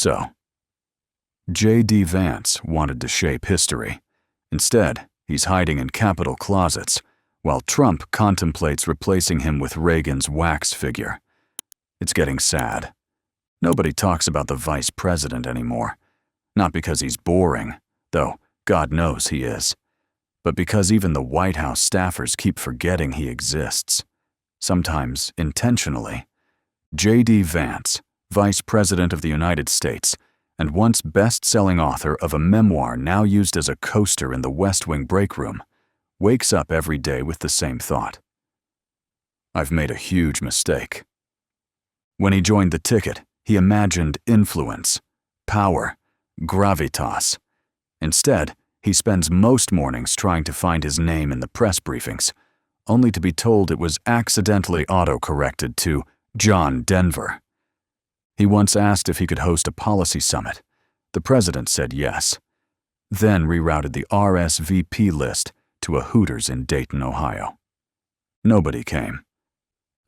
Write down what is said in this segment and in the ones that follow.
So, J.D. Vance wanted to shape history. Instead, he's hiding in Capitol closets, while Trump contemplates replacing him with Reagan's wax figure. It's getting sad. Nobody talks about the vice president anymore. Not because he's boring, though God knows he is, but because even the White House staffers keep forgetting he exists. Sometimes intentionally. J.D. Vance, Vice President of the United States, and once best-selling author of a memoir now used as a coaster in the West Wing break room, wakes up every day with the same thought. I've made a huge mistake. When he joined the ticket, he imagined influence, power, gravitas. Instead, he spends most mornings trying to find his name in the press briefings, only to be told it was accidentally auto-corrected to John Denver. He once asked if he could host a policy summit. The president said yes, then rerouted the RSVP list to a Hooters in Dayton, Ohio. Nobody came.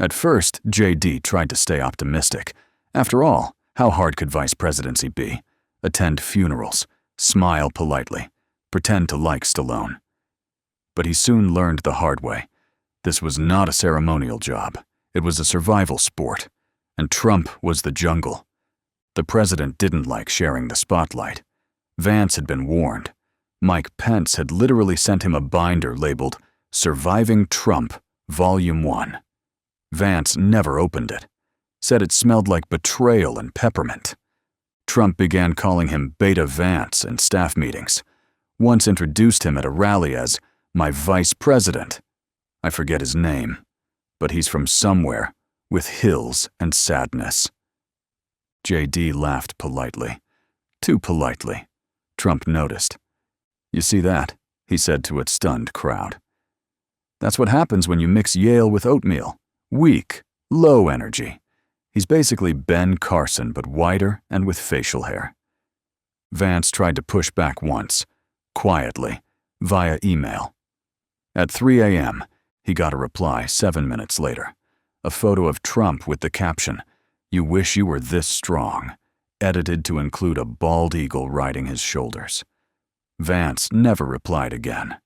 At first, J.D. tried to stay optimistic. After all, how hard could vice presidency be? Attend funerals, smile politely, pretend to like Stallone. But he soon learned the hard way. This was not a ceremonial job. It was a survival sport, and Trump was the jungle. The president didn't like sharing the spotlight. Vance had been warned. Mike Pence had literally sent him a binder labeled Surviving Trump, Volume 1. Vance never opened it, said it smelled like betrayal and peppermint. Trump began calling him Beta Vance in staff meetings, once introduced him at a rally as my vice president. I forget his name, but he's from somewhere with hills and sadness. J.D. laughed politely. Too politely. Trump noticed. You see that? He said to a stunned crowd. That's what happens when you mix Yale with oatmeal. Weak, low energy. He's basically Ben Carson, but whiter and with facial hair. Vance tried to push back once, quietly, via email. At 3 a.m., he got a reply 7 minutes later. A photo of Trump with the caption, "You wish you were this strong," edited to include a bald eagle riding his shoulders. Vance never replied again.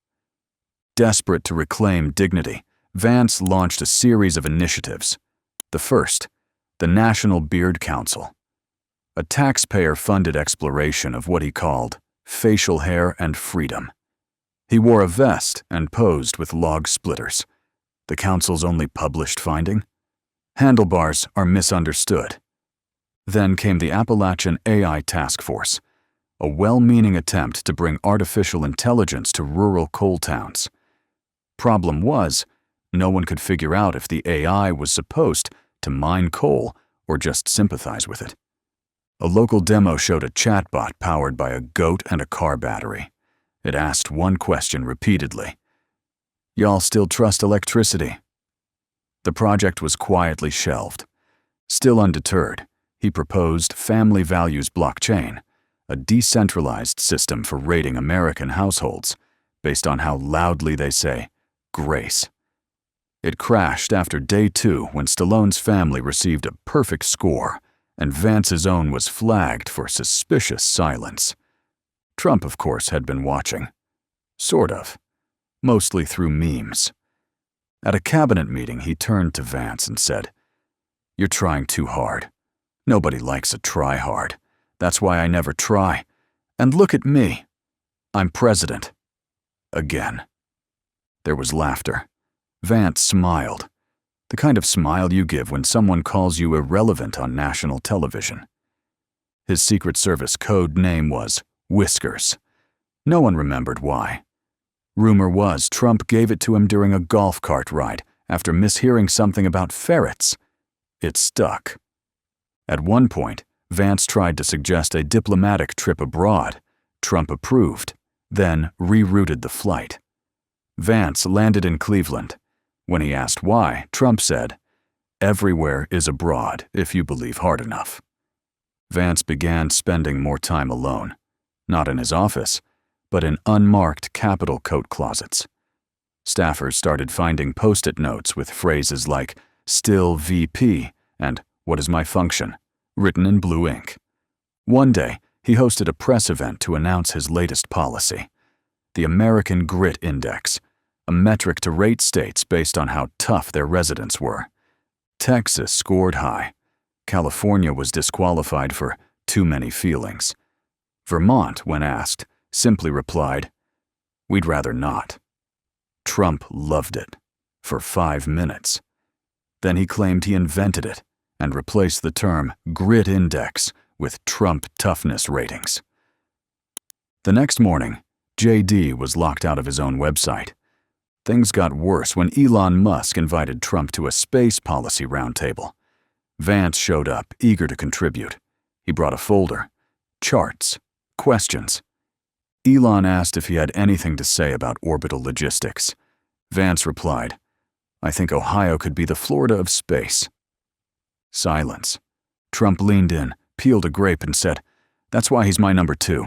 Desperate to reclaim dignity, Vance launched a series of initiatives. The first, the National Beard Council, a taxpayer-funded exploration of what he called facial hair and freedom. He wore a vest and posed with log splitters. The council's only published finding? Handlebars are misunderstood. Then came the Appalachian AI Task Force, a well-meaning attempt to bring artificial intelligence to rural coal towns. Problem was, no one could figure out if the AI was supposed to mine coal or just sympathize with it. A local demo showed a chatbot powered by a goat and a car battery. It asked one question repeatedly. Y'all still trust electricity? The project was quietly shelved. Still undeterred, he proposed Family Values Blockchain, a decentralized system for rating American households based on how loudly they say, grace. It crashed after day 2 when Stallone's family received a perfect score and Vance's own was flagged for suspicious silence. Trump, of course, had been watching. Sort of. Mostly through memes. At a cabinet meeting, he turned to Vance and said, "You're trying too hard. Nobody likes a try-hard. That's why I never try. And look at me. I'm president." Again. There was laughter. Vance smiled. The kind of smile you give when someone calls you irrelevant on national television. His Secret Service code name was Whiskers. No one remembered why. Rumor was Trump gave it to him during a golf cart ride after mishearing something about ferrets. It stuck. At one point, Vance tried to suggest a diplomatic trip abroad. Trump approved, then rerouted the flight. Vance landed in Cleveland. When he asked why, Trump said, "Everywhere is abroad if you believe hard enough." Vance began spending more time alone, not in his office, but in unmarked Capitol coat closets. Staffers started finding Post-it notes with phrases like, "Still VP," and "What is my function?" written in blue ink. One day, he hosted a press event to announce his latest policy, the American Grit Index, a metric to rate states based on how tough their residents were. Texas scored high. California was disqualified for too many feelings. Vermont, when asked, simply replied, "We'd rather not." Trump loved it for 5 minutes. Then he claimed he invented it and replaced the term Grit Index with Trump Toughness Ratings. The next morning, JD was locked out of his own website. Things got worse when Elon Musk invited Trump to a space policy roundtable. Vance showed up, eager to contribute. He brought a folder, charts, questions. Elon asked if he had anything to say about orbital logistics. Vance replied, "I think Ohio could be the Florida of space." Silence. Trump leaned in, peeled a grape and said, "That's why he's my number 2.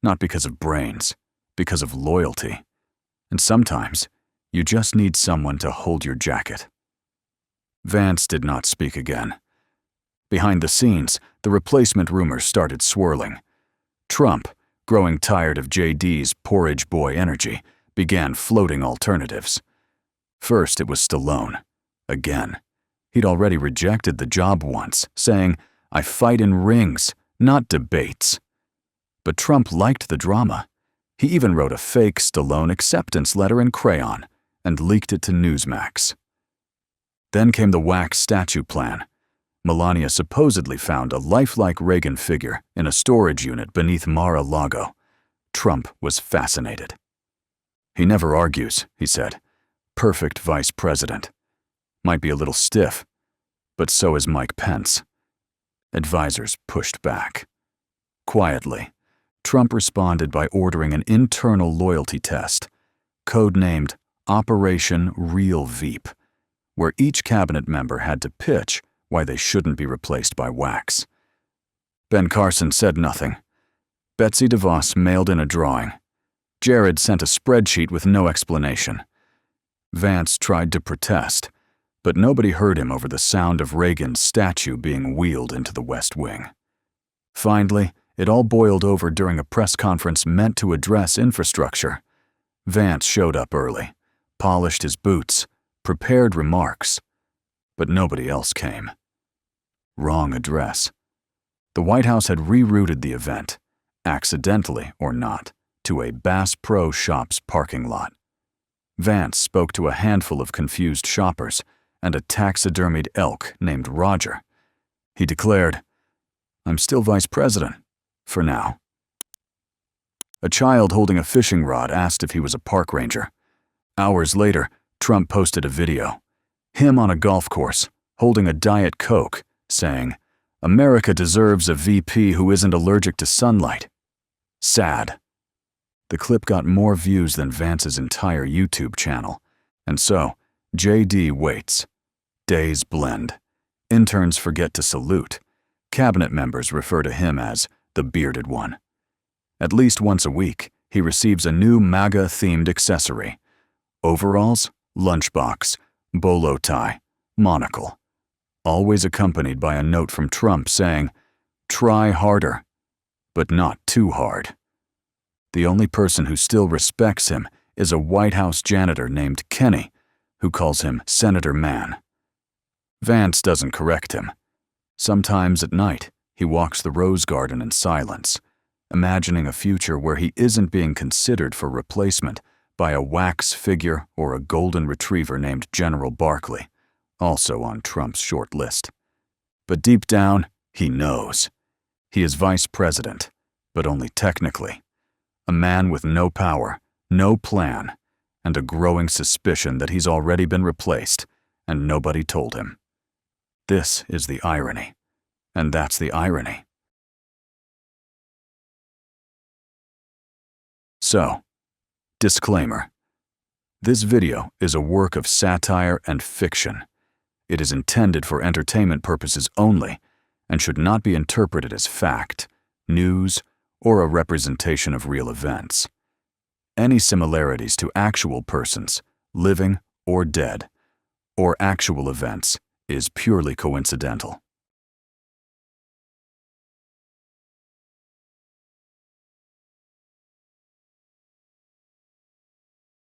Not because of brains, because of loyalty. And sometimes, you just need someone to hold your jacket." Vance did not speak again. Behind the scenes, the replacement rumors started swirling. Trump, growing tired of JD's porridge boy energy, began floating alternatives. First, it was Stallone. Again. He'd already rejected the job once, saying, "I fight in rings, not debates." But Trump liked the drama. He even wrote a fake Stallone acceptance letter in crayon and leaked it to Newsmax. Then came the wax statue plan. Melania supposedly found a lifelike Reagan figure in a storage unit beneath Mar-a-Lago. Trump was fascinated. "He never argues," he said. "Perfect vice president. Might be a little stiff, but so is Mike Pence." Advisors pushed back. Quietly, Trump responded by ordering an internal loyalty test, codenamed Operation Real Veep, where each cabinet member had to pitch why they shouldn't be replaced by wax. Ben Carson said nothing. Betsy DeVos mailed in a drawing. Jared sent a spreadsheet with no explanation. Vance tried to protest, but nobody heard him over the sound of Reagan's statue being wheeled into the West Wing. Finally, it all boiled over during a press conference meant to address infrastructure. Vance showed up early, polished his boots, prepared remarks, but nobody else came. Wrong address. The White House had rerouted the event, accidentally or not, to a Bass Pro Shops parking lot. Vance spoke to a handful of confused shoppers and a taxidermied elk named Roger. He declared, "I'm still vice president, for now." A child holding a fishing rod asked if he was a park ranger. Hours later, Trump posted a video. Him on a golf course, holding a Diet Coke, saying, "America deserves a VP who isn't allergic to sunlight." Sad. The clip got more views than Vance's entire YouTube channel. And so, JD waits. Days blend. Interns forget to salute. Cabinet members refer to him as the bearded one. At least once a week, he receives a new MAGA-themed accessory. Overalls, lunchbox, bolo tie, monocle. Always accompanied by a note from Trump saying, "Try harder, but not too hard." The only person who still respects him is a White House janitor named Kenny, who calls him Senator Man. Vance doesn't correct him. Sometimes at night, he walks the rose garden in silence, imagining a future where he isn't being considered for replacement by a wax figure or a golden retriever named General Barkley, also on Trump's short list. But deep down, he knows. He is vice president, but only technically. A man with no power, no plan, and a growing suspicion that he's already been replaced, and nobody told him. This is the irony, and that's the irony. So, disclaimer. This video is a work of satire and fiction. It is intended for entertainment purposes only and should not be interpreted as fact, news, or a representation of real events. Any similarities to actual persons, living or dead, or actual events, is purely coincidental.